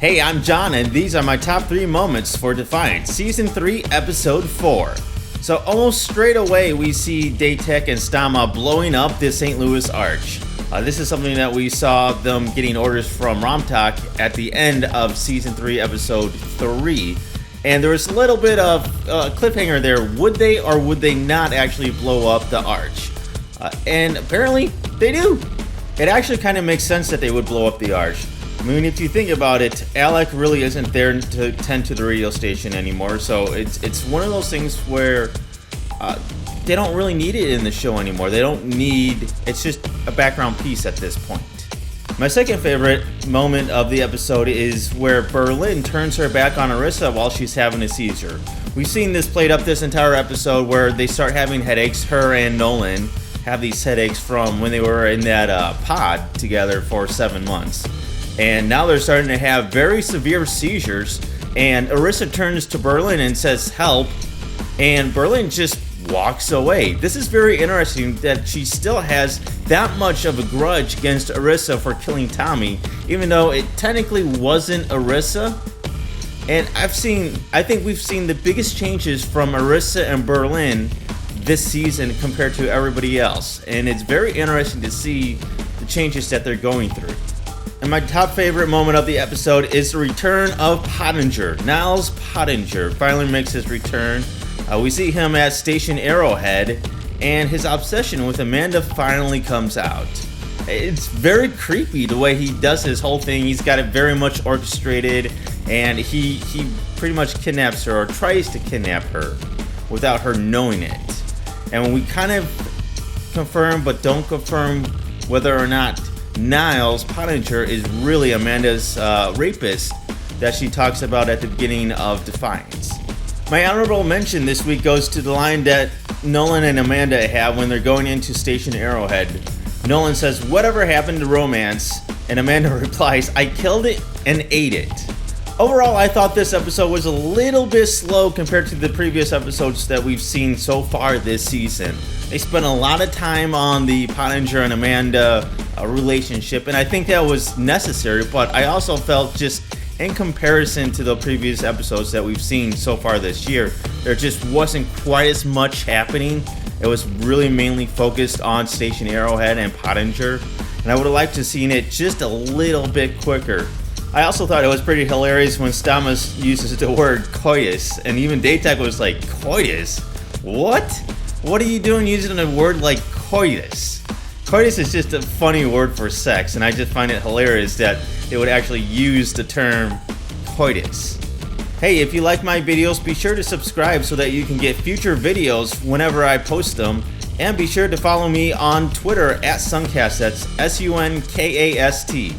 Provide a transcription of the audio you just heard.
Hey, I'm John, and these are my top 3 moments for Defiance, Season 3, Episode 4. So almost straight away, we see Daytech and Stama blowing up the St. Louis Arch. This is something that we saw them getting orders from Romtok at the end of Season 3, Episode 3. And there was a little bit of cliffhanger there. Would they or would they not actually blow up the Arch? And apparently, they do. It actually kind of makes sense that they would blow up the Arch. I mean, if you think about it, Alec really isn't there to tend to the radio station anymore, so it's one of those things where they don't really need it in the show anymore. It's just a background piece at this point. My second favorite moment of the episode is where Berlin turns her back on Arissa while she's having a seizure. We've seen this played up this entire episode where they start having headaches. Her and Nolan have these headaches from when they were in that pod together for 7 months. And now they're starting to have very severe seizures, and Arissa turns to Berlin and says help, and Berlin just walks away. This is very interesting that she still has that much of a grudge against Arissa for killing Tommy, even though it technically wasn't Arissa. And I think we've seen the biggest changes from Arissa and Berlin this season compared to everybody else, and it's very interesting to see the changes that they're going through. And my top favorite moment of the episode is the return of Pottinger. Niles Pottinger finally makes his return. We see him at Station Arrowhead, and his obsession with Amanda finally comes out. It's very creepy the way he does his whole thing. He's got it very much orchestrated, and he pretty much kidnaps her, or tries to kidnap her, without her knowing it. And we kind of confirm, but don't confirm whether or not Niles Pottinger is really Amanda's rapist that she talks about at the beginning of Defiance. My honorable mention this week goes to the line that Nolan and Amanda have when they're going into Station Arrowhead. Nolan says, "Whatever happened to romance?" And Amanda replies, "I killed it and ate it." Overall, I thought this episode was a little bit slow compared to the previous episodes that we've seen so far this season. They spent a lot of time on the Pottinger and Amanda relationship, and I think that was necessary, but I also felt just in comparison to the previous episodes that we've seen so far this year, there just wasn't quite as much happening. It was really mainly focused on Station Arrowhead and Pottinger, and I would have liked to have seen it just a little bit quicker. I also thought it was pretty hilarious when Stamas uses the word coitus, and even Daytech was like, "Coitus? What? What are you doing using a word like coitus?" Coitus is just a funny word for sex, and I just find it hilarious that they would actually use the term coitus. Hey, if you like my videos, be sure to subscribe so that you can get future videos whenever I post them, and be sure to follow me on Twitter at Suncast, that's Sunkast.